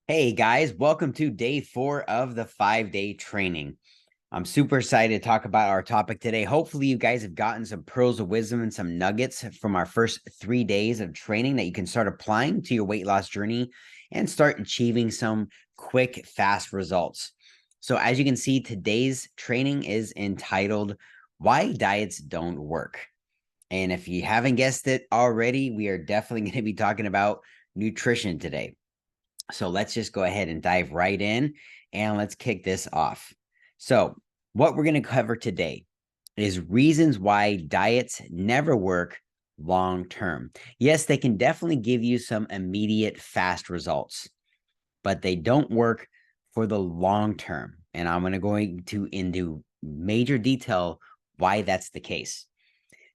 Hey guys, welcome to day 4 of the 5-day training. I'm super excited to talk about our topic today. Hopefully, you guys have gotten some pearls of wisdom and some nuggets from our first 3 days of training that you can start applying to your weight loss journey and start achieving some quick, fast results. So, as you can see, today's training is entitled Why Diets Don't Work. And if you haven't guessed it already, we are definitely going to be talking about nutrition today. So let's just go ahead and dive right in and let's kick this off. So, what we're going to cover today is reasons why diets never work long term. Yes, they can definitely give you some immediate fast results, but they don't work for the long term. And I'm going to go into major detail why that's the case.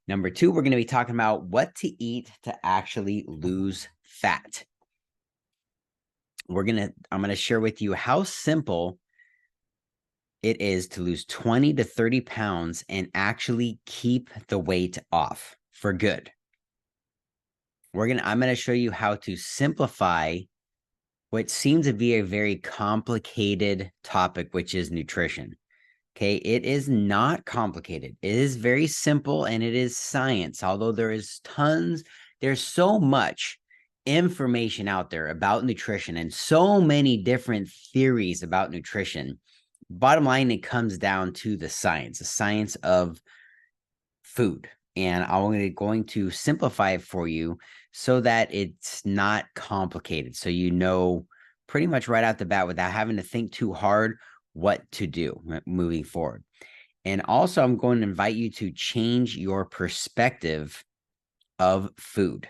Number 2, we're going to be talking about what to eat to actually lose fat. I'm going to share with you how simple it is to lose 20 to 30 pounds and actually keep the weight off for good. I'm going to show you how to simplify what seems to be a very complicated topic, which is nutrition. Okay, it is not complicated. It is very simple and it is science, although there's so much information out there about nutrition and so many different theories about nutrition. Bottom line, it comes down to the science of food. And I'm going to simplify it for you so that it's not complicated. So you know pretty much right out the bat without having to think too hard what to do moving forward. And also, I'm going to invite you to change your perspective of food.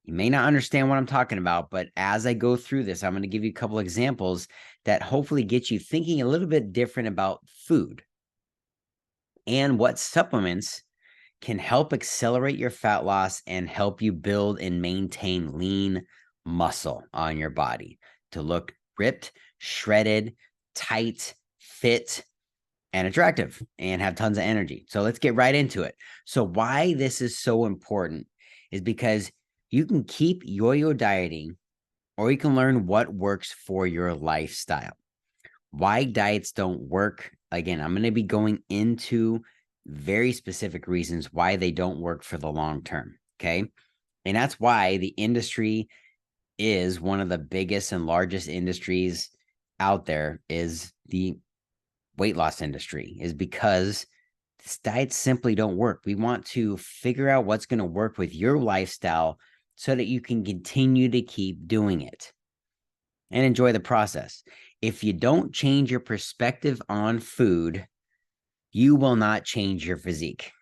You may not understand what I'm talking about, but as I go through this, I'm going to give you a couple examples that hopefully get you thinking a little bit different about food and what supplements can help accelerate your fat loss and help you build and maintain lean muscle on your body to look ripped, shredded, tight, fit, and attractive and have tons of energy. So let's get right into it. So why this is so important is because you can keep yo-yo dieting or you can learn what works for your lifestyle. Why diets don't work. Again, I'm going to be going into very specific reasons why they don't work for the long term. Okay. And that's why the industry is one of the biggest and largest industries out there is the weight loss industry, is because these diets simply don't work. We want to figure out what's going to work with your lifestyle so that you can continue to keep doing it and enjoy the process. If you don't change your perspective on food, you will not change your physique.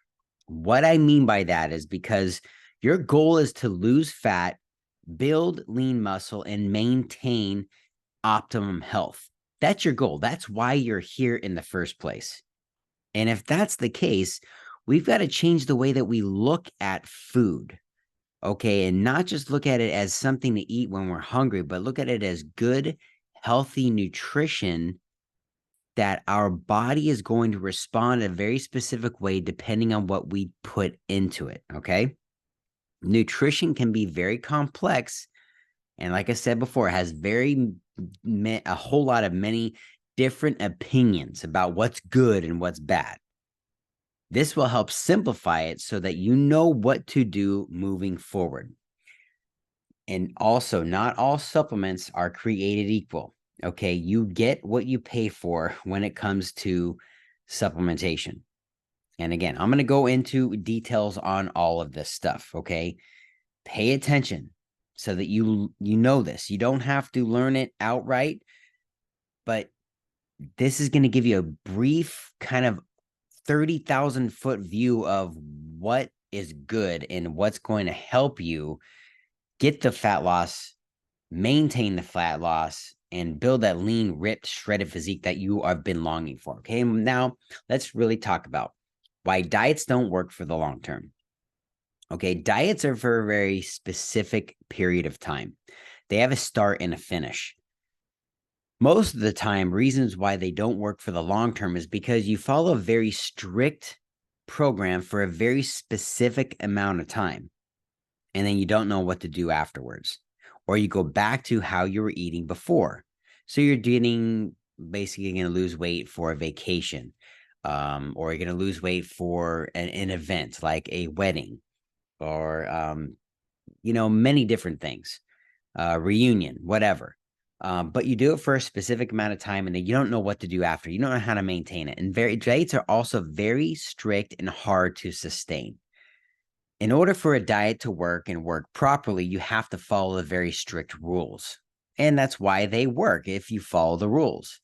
What I mean by that is because your goal is to lose fat, build lean muscle, and maintain optimum health. That's your goal. That's why you're here in the first place. And if that's the case, we've got to change the way that we look at food. Okay. And not just look at it as something to eat when we're hungry, but look at it as good, healthy nutrition that our body is going to respond a very specific way depending on what we put into it. Okay. Nutrition can be very complex. And like I said before, it has a whole lot of many different opinions about what's good and what's bad. This will help simplify it so that you know what to do moving forward. And also, not all supplements are created equal. Okay. You get what you pay for when it comes to supplementation. And again, I'm going to go into details on all of this stuff. Okay. Pay attention so that you know this. You don't have to learn it outright, but this is going to give you a brief kind of 30,000-foot view of what is good and what's going to help you get the fat loss, maintain the fat loss, and build that lean, ripped, shredded physique that you have been longing for. Okay, now let's really talk about why diets don't work for the long term. Okay, diets are for a very specific period of time. They have a start and a finish. Most of the time, reasons why they don't work for the long term is because you follow a very strict program for a very specific amount of time, and then you don't know what to do afterwards. or you go back to how you were eating before. So you're basically going to lose weight for a vacation, or you're going to lose weight for an event like a wedding, or many different things, reunion, whatever. But you do it for a specific amount of time, and then you don't know what to do after. You don't know how to maintain it. And diets are also very strict and hard to sustain. In order for a diet to work and work properly, you have to follow the very strict rules. And that's why they work if you follow the rules.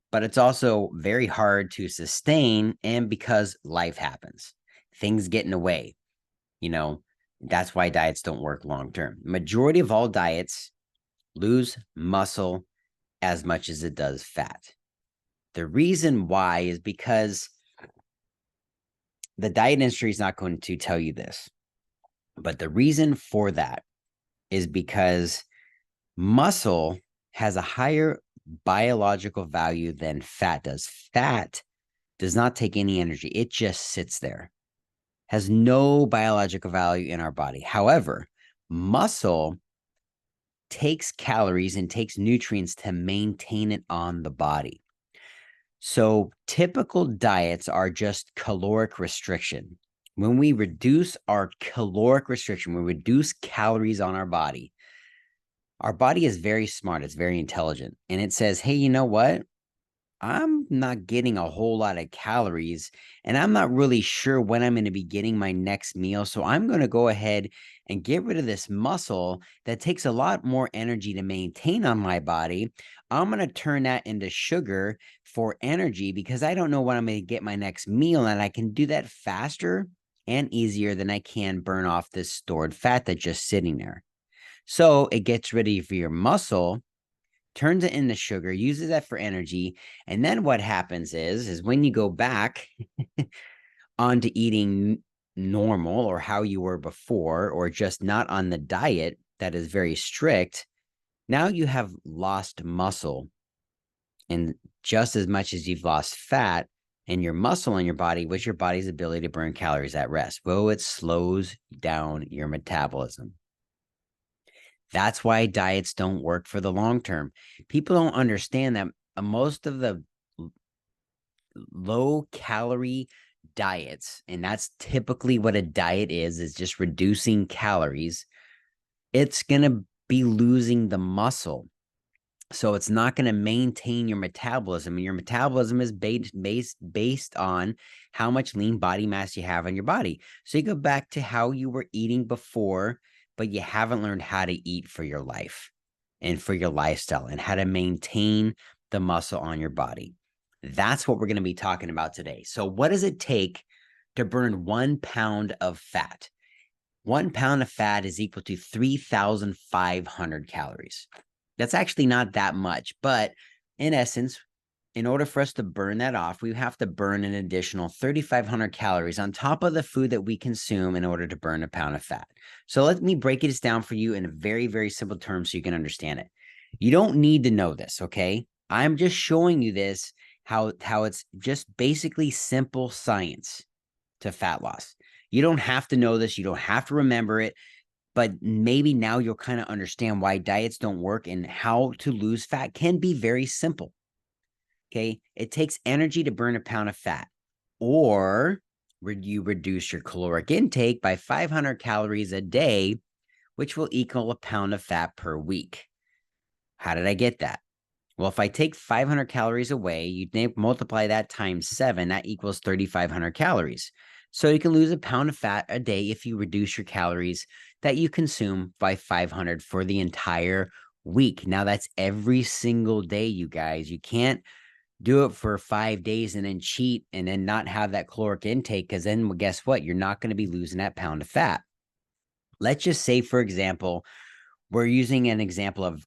But it's also very hard to sustain, and because life happens, things get in the way. That's why diets don't work long term. Majority of all diets lose muscle as much as it does fat. The reason why is because the diet industry is not going to tell you this. But the reason for that is because muscle has a higher biological value than fat does. Fat does not take any energy. It just sits there, has no biological value in our body. However, muscle takes calories and takes nutrients to maintain it on the body. So typical diets are just caloric restriction. When we reduce our caloric restriction, we reduce calories on our body is very smart. It's very intelligent. And it says, hey, you know what? I'm not getting a whole lot of calories, and I'm not really sure when I'm going to be getting my next meal. So I'm going to go ahead and get rid of this muscle that takes a lot more energy to maintain on my body. I'm going to turn that into sugar for energy because I don't know when I'm going to get my next meal, and I can do that faster and easier than I can burn off this stored fat that's just sitting there. So it gets rid of your muscle, turns it into sugar, uses that for energy. And then what happens is when you go back onto eating normal or how you were before, or just not on the diet that is very strict, now you have lost muscle. And just as much as you've lost fat and your muscle in your body, what's your body's ability to burn calories at rest? Well, it slows down your metabolism. That's why diets don't work for the long term. People don't understand that most of the low calorie diets, and that's typically what a diet is just reducing calories. It's going to be losing the muscle. So it's not going to maintain your metabolism, and your metabolism is based on how much lean body mass you have on your body. So you go back to how you were eating before, but you haven't learned how to eat for your life and for your lifestyle and how to maintain the muscle on your body. That's what we're going to be talking about today. So what does it take to burn 1 pound of fat? 1 pound of fat is equal to 3,500 calories. That's actually not that much, but in essence, in order for us to burn that off, we have to burn an additional 3,500 calories on top of the food that we consume in order to burn a pound of fat. So let me break this down for you in a very, very simple terms so you can understand it. You don't need to know this, okay? I'm just showing you this, how it's just basically simple science to fat loss. You don't have to know this. You don't have to remember it. But maybe now you'll kind of understand why diets don't work and how to lose fat can be very simple. Okay. It takes energy to burn a pound of fat, or you reduce your caloric intake by 500 calories a day, which will equal a pound of fat per week. How did I get that? Well, if I take 500 calories away, you multiply that times 7, that equals 3,500 calories. So you can lose a pound of fat a day if you reduce your calories that you consume by 500 for the entire week. Now, that's every single day, you guys. You can't do it for 5 days and then cheat and then not have that caloric intake, because then guess what? You're not going to be losing that pound of fat. Let's just say, for example, we're using an example of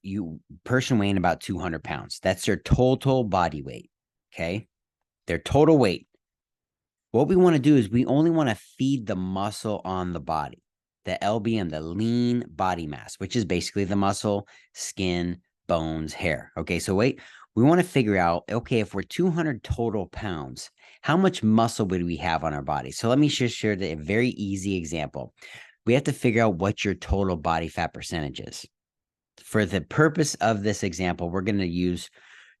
person weighing about 200 pounds. That's their total body weight, okay? Their total weight. What we want to do is we only want to feed the muscle on the body, the LBM, the lean body mass, which is basically the muscle, skin, bones, hair. Okay, so we want to figure out, okay, if we're 200 total pounds, how much muscle would we have on our body? So let me just share a very easy example. We have to figure out what your total body fat percentage is. For the purpose of this example, we're going to use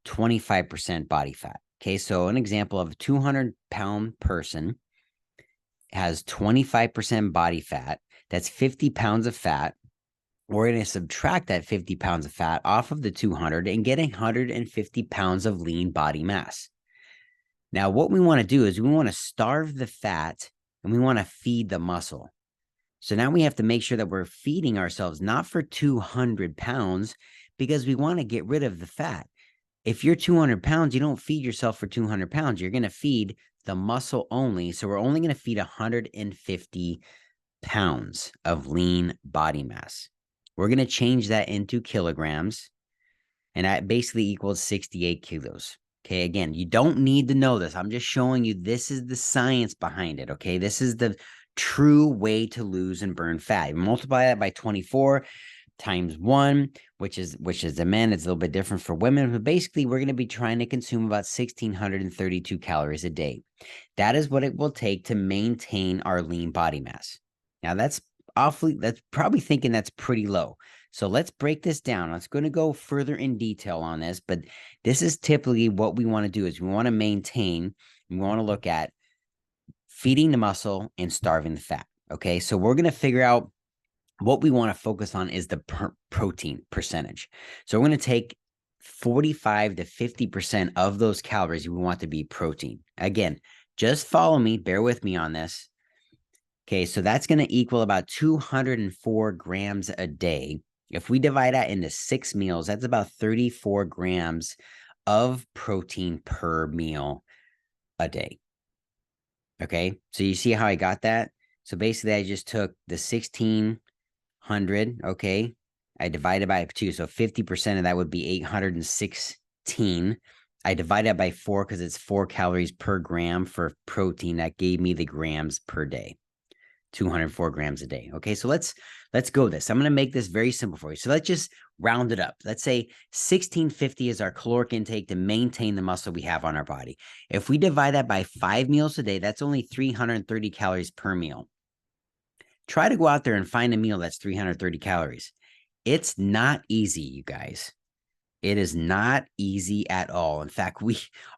25% body fat. Okay, so an example of a 200-pound person has 25% body fat. That's 50 pounds of fat. We're going to subtract that 50 pounds of fat off of the 200 and get 150 pounds of lean body mass. Now, what we want to do is we want to starve the fat and we want to feed the muscle. So now we have to make sure that we're feeding ourselves not for 200 pounds because we want to get rid of the fat. If you're 200 pounds, you don't feed yourself for 200 pounds. You're going to feed the muscle only. So we're only going to feed 150 pounds of lean body mass. We're going to change that into kilograms, and that basically equals 68 kilos. Okay, again, you don't need to know this. I'm just showing you this is the science behind it. Okay, this is the true way to lose and burn fat. You multiply that by 24 times 1, which is the men. It's a little bit different for women, but basically we're going to be trying to consume about 1,632 calories a day. That is what it will take to maintain our lean body mass. Now that's probably thinking that's pretty low. So let's break this down. Let's going to go further in detail on this, but this is typically what we want to do is we want to maintain, we want to look at feeding the muscle and starving the fat. Okay, so we're going to figure out what we want to focus on is the protein percentage. So we're going to take 45 to 50% of those calories we want to be protein. Again, just follow me, bear with me on this. Okay, so that's going to equal about 204 grams a day. If we divide that into 6 meals, that's about 34 grams of protein per meal a day. Okay, so you see how I got that? So basically, I just took the 1,600, okay? I divided by 2, so 50% of that would be 816. I divided by 4 because it's 4 calories per gram for protein. That gave me the grams per day. 204 grams a day. Okay, so let's go this. I'm going to make this very simple for you. So let's just round it up. Let's say 1,650 is our caloric intake to maintain the muscle we have on our body. If we divide that by 5 meals a day, that's only 330 calories per meal. Try to go out there and find a meal that's 330 calories. It's not easy, you guys. It is not easy at all. In fact,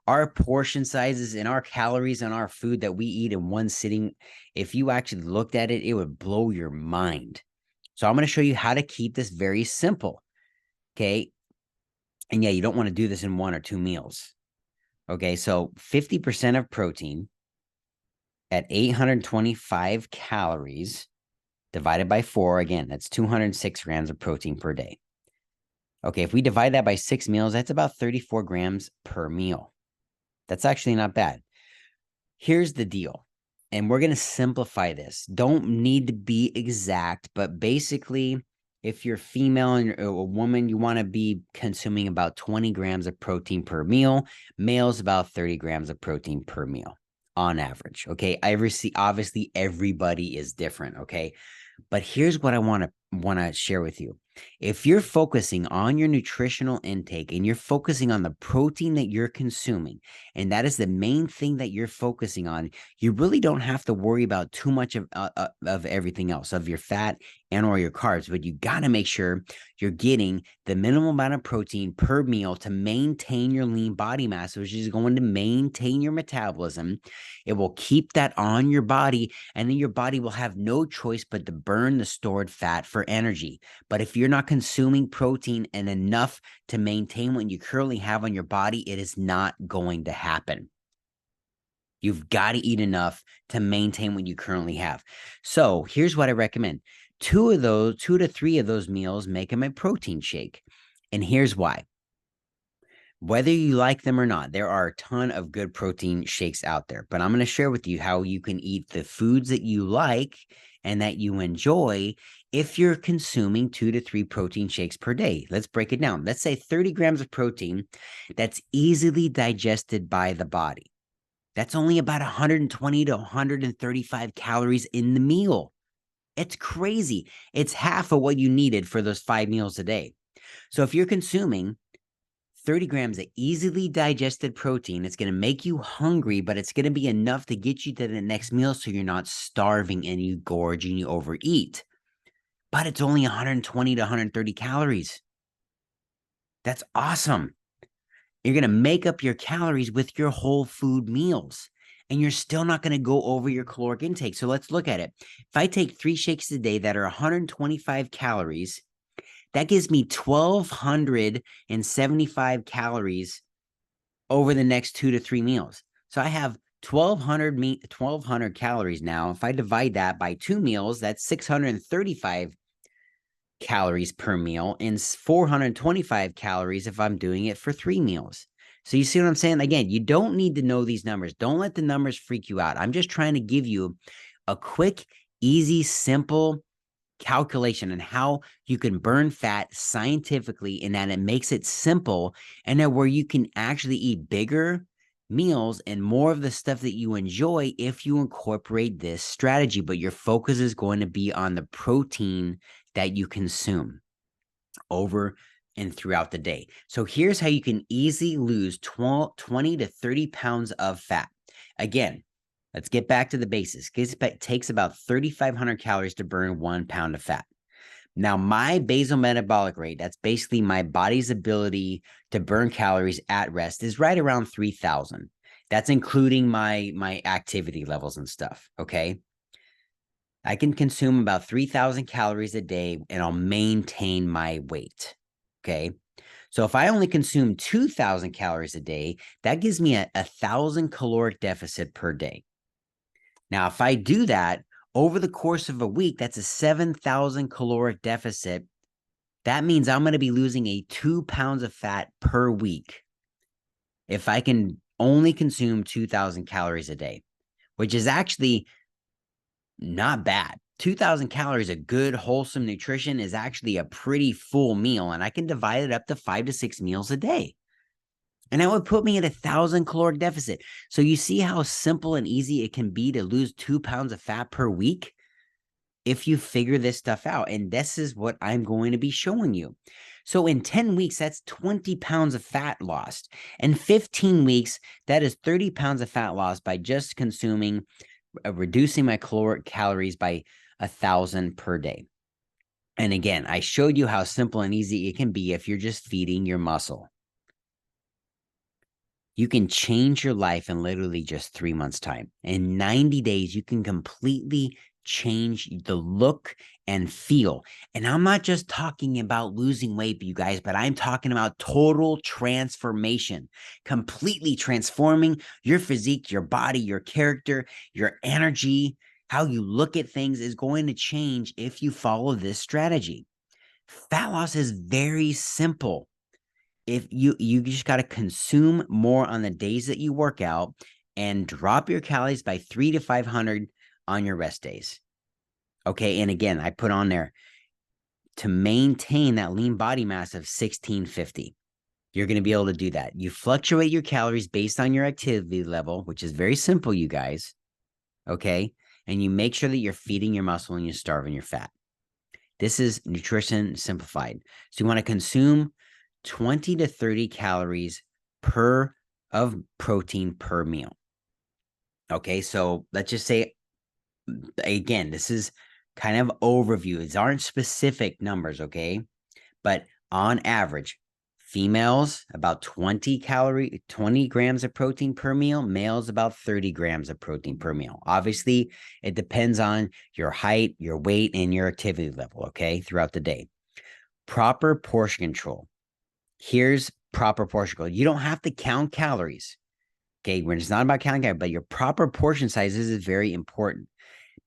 our portion sizes and our calories and our food that we eat in one sitting, if you actually looked at it, it would blow your mind. So I'm going to show you how to keep this very simple. Okay. And yeah, you don't want to do this in 1 or 2 meals. Okay. So 50% of protein at 825 calories divided by 4, again, that's 206 grams of protein per day. Okay, if we divide that by 6 meals, that's about 34 grams per meal. That's actually not bad. Here's the deal, and we're going to simplify this. Don't need to be exact, but basically, if you're female and you're a woman, you want to be consuming about 20 grams of protein per meal. Males, about 30 grams of protein per meal on average. Okay, obviously, everybody is different. Okay, but here's what I want to share with you. If you're focusing on your nutritional intake and you're focusing on the protein that you're consuming, and that is the main thing that you're focusing on, you really don't have to worry about too much of everything else, of your fat and or your carbs, but you got to make sure you're getting the minimum amount of protein per meal to maintain your lean body mass, which is going to maintain your metabolism. It will keep that on your body, and then your body will have no choice but to burn the stored fat for energy. But if you're not consuming protein and enough to maintain what you currently have on your body, it is not going to happen. You've got to eat enough to maintain what you currently have. So here's what I recommend. 2 to 3 of those meals, make them a protein shake. And here's why. Whether you like them or not, there are a ton of good protein shakes out there, but I'm going to share with you how you can eat the foods that you like and that you enjoy if you're consuming 2 to 3 protein shakes per day. Let's break it down. Let's say 30 grams of protein that's easily digested by the body. That's only about 120 to 135 calories in the meal. It's crazy. It's half of what you needed for those 5 meals a day. So if you're consuming 30 grams of easily digested protein, it's going to make you hungry, but it's going to be enough to get you to the next meal so you're not starving and you gorge and you overeat. But it's only 120 to 130 calories. That's awesome. You're going to make up your calories with your whole food meals, and you're still not going to go over your caloric intake. So let's look at it. If I take 3 shakes a day that are 125 calories, that gives me 1,275 calories over the next 2 to 3 meals. So I have 1,200 calories now. If I divide that by 2 meals, that's 635 calories per meal and 425 calories if I'm doing it for 3 meals. So you see what I'm saying? Again, you don't need to know these numbers. Don't let the numbers freak you out. I'm just trying to give you a quick, easy, simple calculation and how you can burn fat scientifically, and that it makes it simple, and that where you can actually eat bigger meals and more of the stuff that you enjoy if you incorporate this strategy. But your focus is going to be on the protein that you consume over and throughout the day. So here's how you can easily lose 20 to 30 pounds of fat. Again, let's get back to the basics. It takes about 3,500 calories to burn 1 pound of fat. Now, my basal metabolic rate, that's basically my body's ability to burn calories at rest, is right around 3,000. That's including my activity levels and stuff, okay? I can consume about 3,000 calories a day and I'll maintain my weight, okay? So if I only consume 2,000 calories a day, that gives me a 1,000 caloric deficit per day. Now, if I do that over the course of a week, that's a 7,000 caloric deficit. That means I'm going to be losing 2 pounds of fat per week if I can only consume 2,000 calories a day, which is actually not bad. 2,000 calories of good, wholesome nutrition is actually a pretty full meal, and I can divide it up to 5 to 6 meals a day. And that would put me at 1,000 caloric deficit. So you see how simple and easy it can be to lose 2 pounds of fat per week if you figure this stuff out. And this is what I'm going to be showing you. So in 10 weeks, that's 20 pounds of fat lost. In 15 weeks, that is 30 pounds of fat lost by just reducing my caloric calories by 1,000 per day. And again, I showed you how simple and easy it can be if you're just feeding your muscle. You can change your life in literally just 3 months' time. In 90 days, you can completely change the look and feel. And I'm not just talking about losing weight, you guys, but I'm talking about total transformation, completely transforming your physique, your body, your character, your energy. How you look at things is going to change if you follow this strategy. Fat loss is very simple. If you just got to consume more on the days that you work out and drop your calories by 3 to 500 on your rest days. Okay. And again, I put on there to maintain that lean body mass of 1650. You're going to be able to do that. You fluctuate your calories based on your activity level, which is very simple, you guys. Okay. And you make sure that you're feeding your muscle and you're starving your fat. This is nutrition simplified. So you want to consume 20 to 30 calories of protein per meal. Okay, so let's just say, again, this is kind of overview. These aren't specific numbers, okay? But on average, females about 20 grams of protein per meal, males about 30 grams of protein per meal. Obviously, it depends on your height, your weight, and your activity level, okay, throughout the day. Proper portion control. Here's proper portion control. You don't have to count calories. Okay, when it's not about counting calories, but your proper portion sizes is very important.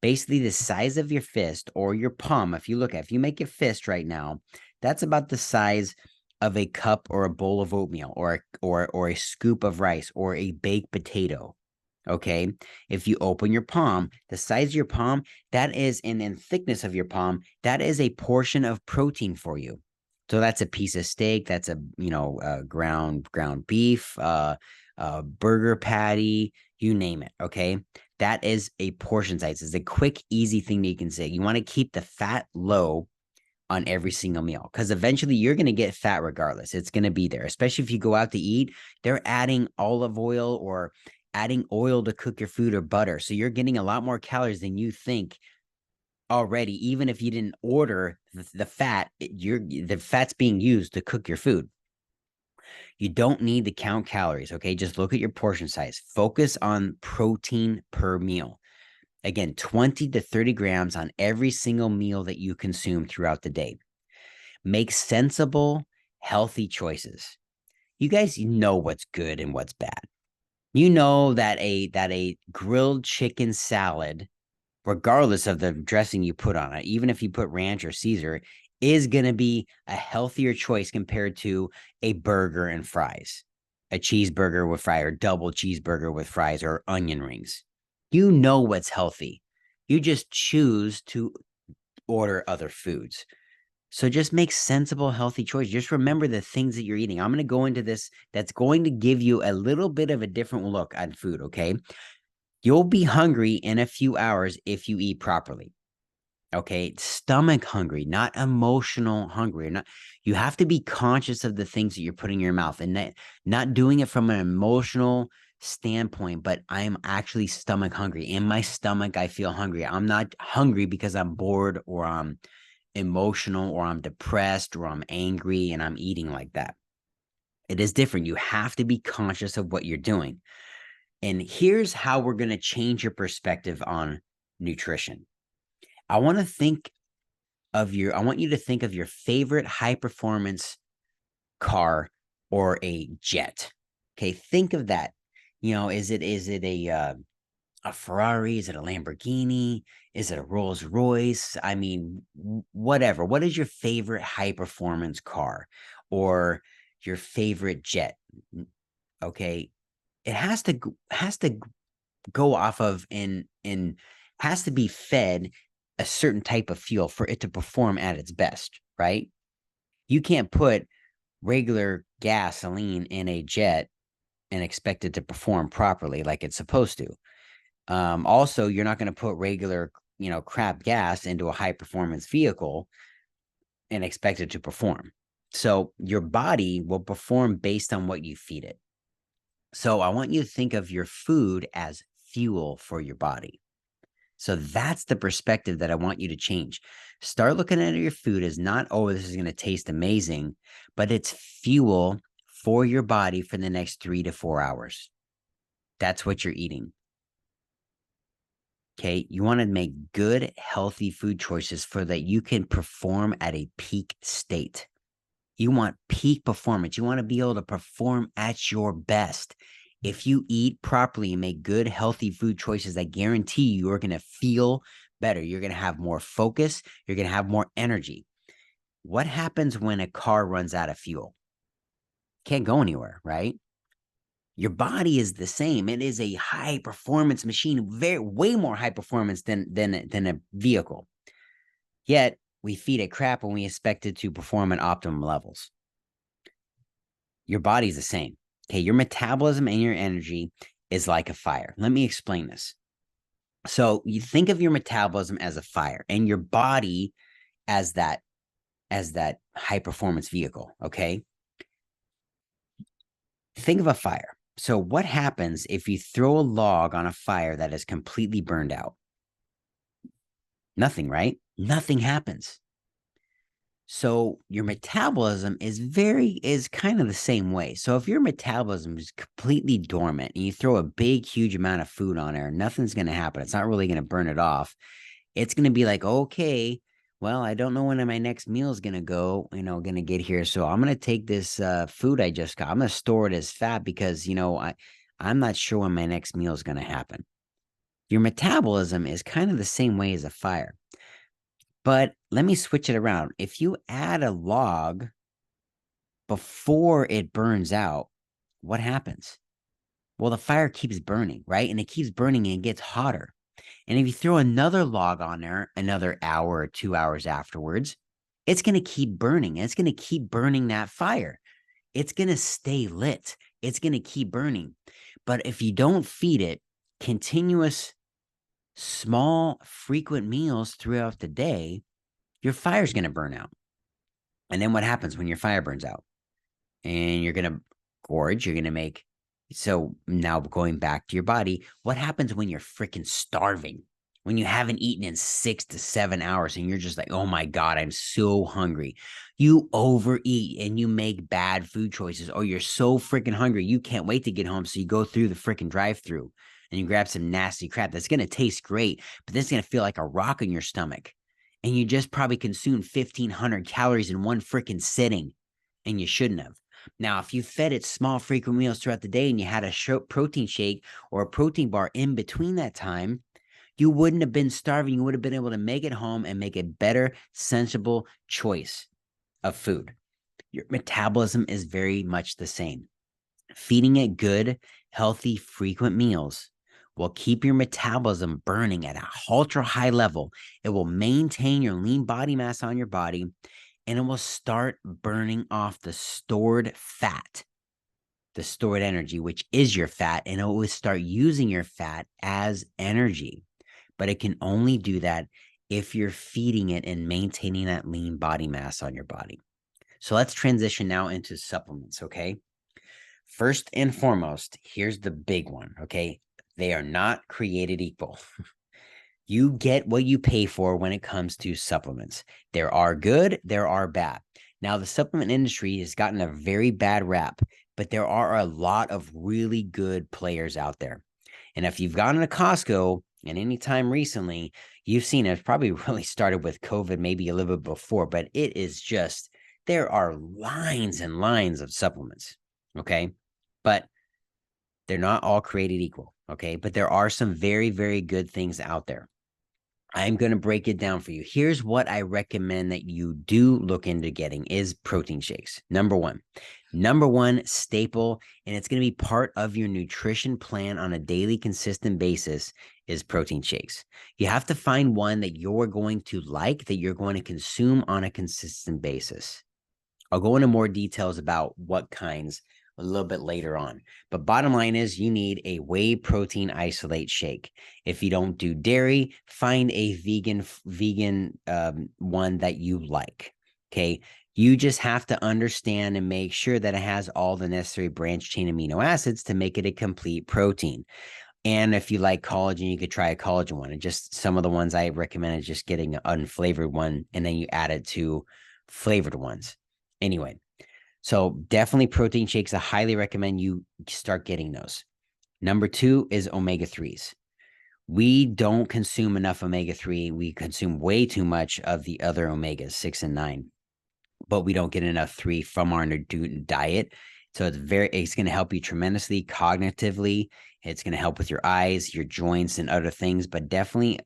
Basically, the size of your fist or your palm. If you make a fist right now, that's about the size of a cup or a bowl of oatmeal, or a scoop of rice, or a baked potato. Okay, if you open your palm, the size of your palm, that is, in thickness of your palm, that is a portion of protein for you. So that's a piece of steak. That's ground beef, burger patty, you name it. Okay, that is a portion size. It's a quick, easy thing that you can say. You want to keep the fat low on every single meal, because eventually you're going to get fat regardless. It's going to be there, especially if you go out to eat. They're adding olive oil or adding oil to cook your food, or butter. So you're getting a lot more calories than you think already, even if you didn't order the fat. The fat's being used to cook your food. You don't need to count calories, okay? Just look at your portion size. Focus on protein per meal. Again, 20 to 30 grams on every single meal that you consume throughout the day. Make sensible, healthy choices. You guys know what's good and what's bad. You know that a grilled chicken salad, regardless of the dressing you put on it, even if you put ranch or Caesar, is going to be a healthier choice compared to a burger and fries, a cheeseburger with fries, or double cheeseburger with fries, or onion rings. You know what's healthy. You just choose to order other foods. So just make sensible, healthy choices. Just remember the things that you're eating. I'm going to go into this. That's going to give you a little bit of a different look on food, okay? You'll be hungry in a few hours if you eat properly. Okay, stomach hungry, not emotional hungry. Not, you have to be conscious of the things that you're putting in your mouth, and not doing it from an emotional standpoint, but I am actually stomach hungry. In my stomach, I feel hungry. I'm not hungry because I'm bored or I'm emotional or I'm depressed or I'm angry and I'm eating like that. It is different. You have to be conscious of what you're doing. And here's how we're going to change your perspective on nutrition. I want you to think of your favorite high performance car or a jet. Okay, think of that. Is it a Ferrari? Is it a Lamborghini? Is it a Rolls Royce? I mean, whatever. What is your favorite high performance car or your favorite jet? Okay, it has to go off of and has to be fed a certain type of fuel for it to perform at its best, right? You can't put regular gasoline in a jet and expect it to perform properly like it's supposed to. Also, you're not going to put regular, crap gas into a high performance vehicle and expect it to perform. So your body will perform based on what you feed it. So I want you to think of your food as fuel for your body. So that's the perspective that I want you to change. Start looking at your food as not, oh, this is going to taste amazing, but it's fuel for your body for the next 3 to 4 hours. That's what you're eating. Okay. You want to make good, healthy food choices so that you can perform at a peak state. You want peak performance. You want to be able to perform at your best. If you eat properly and make good, healthy food choices, I guarantee you're going to feel better. You're going to have more focus. You're going to have more energy. What happens when a car runs out of fuel? Can't go anywhere, right? Your body is the same. It is a high performance machine, way more high performance than a vehicle. Yet we feed it crap when we expect it to perform at optimum levels. Your body's the same. Okay, your metabolism and your energy is like a fire. Let me explain this. So you think of your metabolism as a fire and your body as that high performance vehicle, okay? Think of a fire. So what happens if you throw a log on a fire that is completely burned out? Nothing, right? Nothing happens. So your metabolism is kind of the same way. So if your metabolism is completely dormant and you throw a big, huge amount of food on there, nothing's going to happen. It's not really going to burn it off. It's going to be like, okay, well, I don't know when my next meal is going to going to get here. So I'm going to take this food I just got. I'm going to store it as fat because, I'm not sure when my next meal is going to happen. Your metabolism is kind of the same way as a fire. But let me switch it around. If you add a log before it burns out, what happens? Well, the fire keeps burning, right? And it keeps burning and it gets hotter. And if you throw another log on there another hour or 2 hours afterwards, it's going to keep burning. It's going to keep burning that fire. It's going to stay lit. It's going to keep burning. But if you don't feed it continuous, small, frequent meals throughout the day, your fire's going to burn out. And then what happens when your fire burns out? And you're going to gorge, you're going to make. So now going back to your body, what happens when you're freaking starving? when you haven't eaten in 6 to 7 hours and you're just like, oh my God, I'm so hungry. You overeat and you make bad food choices, or you're so freaking hungry. You can't wait to get home. So you go through the freaking drive through and you grab some nasty crap that's going to taste great, but then it's going to feel like a rock in your stomach. And you just probably consumed 1,500 calories in one freaking sitting, and you shouldn't have. Now, if you fed it small, frequent meals throughout the day and you had a protein shake or a protein bar in between that time, you wouldn't have been starving. You would have been able to make it home and make a better, sensible choice of food. Your metabolism is very much the same. Feeding it good, healthy, frequent meals will keep your metabolism burning at a ultra high level. It will maintain your lean body mass on your body, and it will start burning off the stored fat, the stored energy, which is your fat, and it will start using your fat as energy. But it can only do that if you're feeding it and maintaining that lean body mass on your body. So let's transition now into supplements, okay? First and foremost, here's the big one, okay? They are not created equal. You get what you pay for when it comes to supplements. There are good, there are bad. Now, the supplement industry has gotten a very bad rap, but there are a lot of really good players out there. And if you've gone to Costco and any time recently, you've seen it's probably really started with COVID, maybe a little bit before, but it is just, there are lines and lines of supplements, okay? But they're not all created equal, okay? But there are some very, very good things out there. I'm going to break it down for you. Here's what I recommend that you do look into getting is protein shakes. Number one staple, and it's going to be part of your nutrition plan on a daily consistent basis, is protein shakes. You have to find one that you're going to like, that you're going to consume on a consistent basis. I'll go into more details about what kinds a little bit later on. But bottom line is you need a whey protein isolate shake. If you don't do dairy, find a vegan one that you like. Okay. You just have to understand and make sure that it has all the necessary branch chain amino acids to make it a complete protein. And if you like collagen, you could try a collagen one. And just some of the ones I recommend is just getting an unflavored one, and then you add it to flavored ones. Anyway, so definitely protein shakes. I highly recommend you start getting those. Number two is omega-3s. We don't consume enough omega-3. We consume way too much of the other omegas, 6 and 9, but we don't get enough 3 from our diet. So it's going to help you tremendously cognitively. It's going to help with your eyes, your joints, and other things, but definitely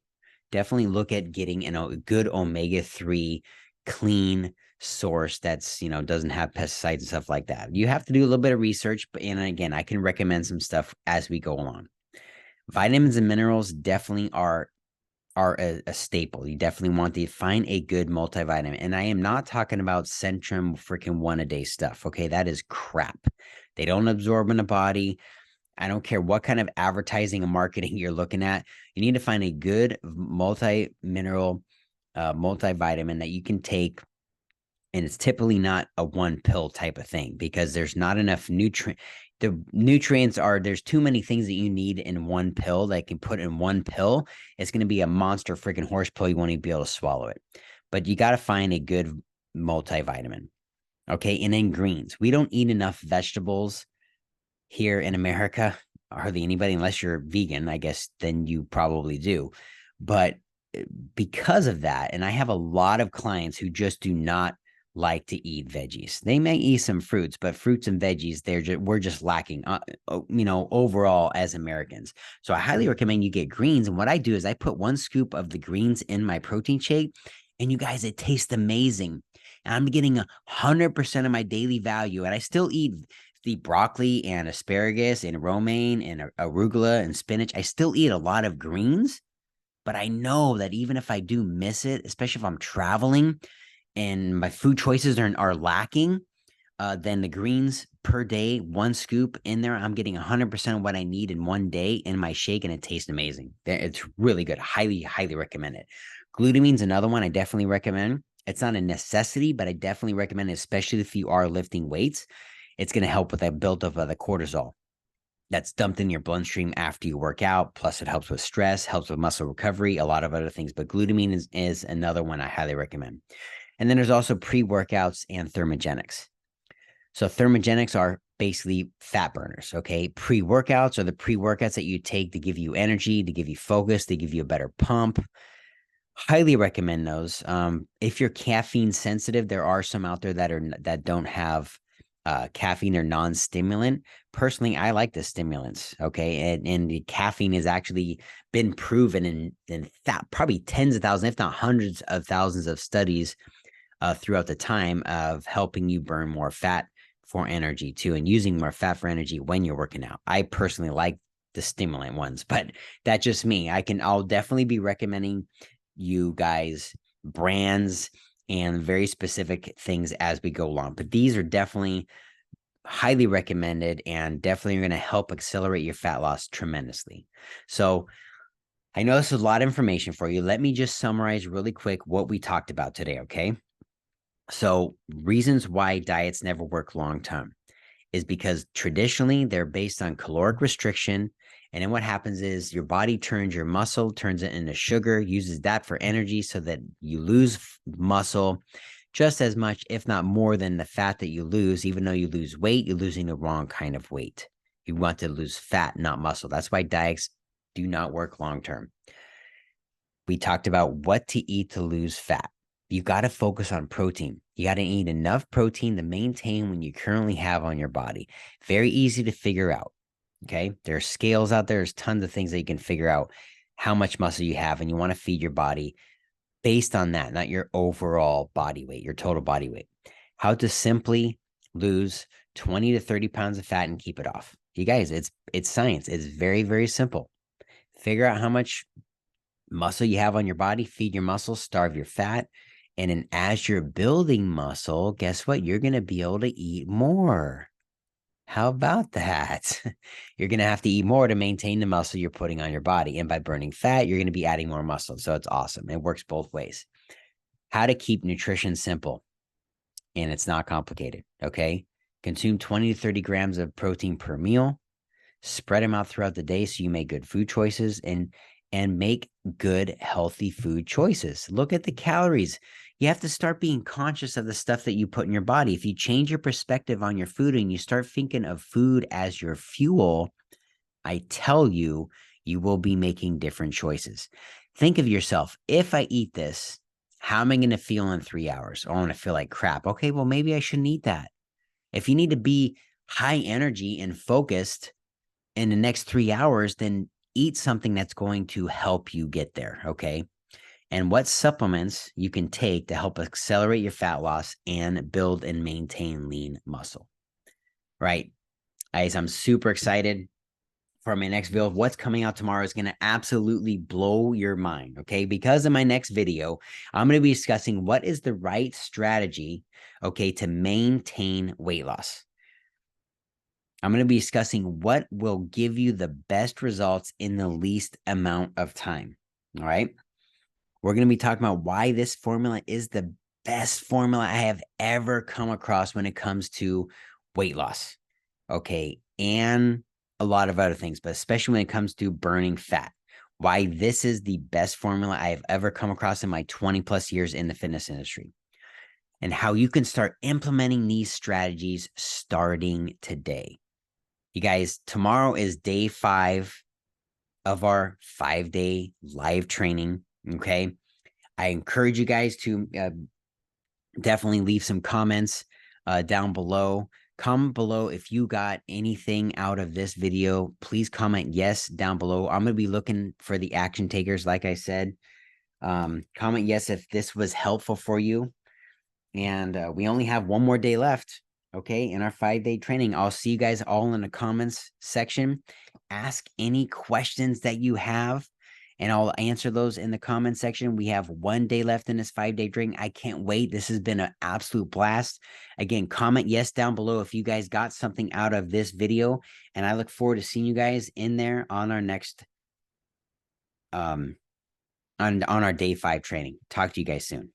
look at getting a good omega-3 clean source that's, doesn't have pesticides and stuff like that. You have to do a little bit of research, and again, I can recommend some stuff as we go along. Vitamins and minerals definitely are a staple. You definitely want to find a good multivitamin. And I am not talking about Centrum freaking one a day stuff. Okay. That is crap. They don't absorb in the body. I don't care what kind of advertising and marketing you're looking at. You need to find a good multi-mineral, multivitamin that you can take. And it's typically not a one pill type of thing because there's not enough nutrient. The nutrients there's too many things that you need in one pill that can put in one pill. It's going to be a monster freaking horse pill. You won't even be able to swallow it. But you got to find a good multivitamin. Okay. And then greens. We don't eat enough vegetables here in America, hardly anybody, unless you're vegan, I guess, then you probably do. But because of that, and I have a lot of clients who just do not like to eat veggies. They may eat some fruits, but fruits and veggies, we're just lacking, overall as Americans. So I highly recommend you get greens. And what I do is I put 1 scoop of the greens in my protein shake, and you guys, it tastes amazing. And I'm getting 100% of my daily value, and I still eat the broccoli and asparagus and romaine and arugula and spinach. I still eat a lot of greens, but I know that even if I do miss it, especially if I'm traveling and my food choices are lacking, then the greens per day, 1 scoop in there, I'm getting 100% of what I need in one day in my shake, and it tastes amazing. It's really good. Highly, highly recommend it. Glutamine's another one I definitely recommend. It's not a necessity, but I definitely recommend it, especially if you are lifting weights. It's going to help with that buildup of the cortisol. that's dumped in your bloodstream after you work out. Plus, it helps with stress, helps with muscle recovery, a lot of other things. But glutamine is another one I highly recommend. And then there's also pre-workouts and thermogenics. So thermogenics are basically fat burners, okay? Pre-workouts are the pre-workouts that you take to give you energy, to give you focus, to give you a better pump. Highly recommend those. If you're caffeine sensitive, there are some out there that don't have caffeine or non-stimulant. Personally, I like the stimulants, okay? And the caffeine has actually been proven in probably tens of thousands, if not hundreds of thousands of studies throughout the time of helping you burn more fat for energy too, and using more fat for energy when you're working out. I personally like the stimulant ones, but that's just me. I'll definitely be recommending you guys brands and very specific things as we go along. But these are definitely highly recommended and definitely going to help accelerate your fat loss tremendously. So I know this is a lot of information for you. Let me just summarize really quick what we talked about today, okay? So reasons why diets never work long term is because traditionally they're based on caloric restriction. And then what happens is your body turns your muscle, turns it into sugar, uses that for energy so that you lose muscle just as much, if not more than the fat that you lose. Even though you lose weight, you're losing the wrong kind of weight. You want to lose fat, not muscle. That's why diets do not work long term. We talked about what to eat to lose fat. You got to focus on protein. You got to eat enough protein to maintain what you currently have on your body. Very easy to figure out. Okay. There are scales out there. There's tons of things that you can figure out how much muscle you have, and you want to feed your body based on that, not your overall body weight, your total body weight. How to simply lose 20 to 30 pounds of fat and keep it off. You guys, it's science. It's very, very simple. Figure out how much muscle you have on your body, feed your muscles, starve your fat. And then as you're building muscle, guess what? You're going to be able to eat more. How about that? You're going to have to eat more to maintain the muscle you're putting on your body. And by burning fat, you're going to be adding more muscle. So it's awesome. It works both ways. How to keep nutrition simple and it's not complicated. Okay. Consume 20 to 30 grams of protein per meal. Spread them out throughout the day so you make good food choices and make good healthy food choices. Look at the calories. You have to start being conscious of the stuff that you put in your body. If you change your perspective on your food and you start thinking of food as your fuel, I tell you, you will be making different choices. Think of yourself. If I eat this, how am I going to feel in 3 hours? Oh, I'm going to feel like crap. Okay, well, maybe I shouldn't eat that. If you need to be high energy and focused in the next 3 hours, then eat something that's going to help you get there. Okay. And what supplements you can take to help accelerate your fat loss and build and maintain lean muscle. Right. Guys, I'm super excited for my next video. What's coming out tomorrow is going to absolutely blow your mind. Okay. Because in my next video, I'm going to be discussing what is the right strategy, okay, to maintain weight loss. I'm going to be discussing what will give you the best results in the least amount of time. All right. We're going to be talking about why this formula is the best formula I have ever come across when it comes to weight loss. Okay. And a lot of other things, but especially when it comes to burning fat, why this is the best formula I have ever come across in my 20 plus years in the fitness industry, and how you can start implementing these strategies starting today. You guys, tomorrow is day 5 of our 5-day live training. Okay. I encourage you guys to definitely leave some comments down below. Comment below if you got anything out of this video. Please comment yes down below. I'm going to be looking for the action takers, like I said. Comment yes if this was helpful for you. And we only have one more day left, okay, in our 5-day training. I'll see you guys all in the comments section. Ask any questions that you have, and I'll answer those in the comment section. We have 1 day left in this 5-day training. I can't wait. This has been an absolute blast. Again, comment yes down below if you guys got something out of this video, and I look forward to seeing you guys in there on our next on our day 5 training. Talk to you guys soon.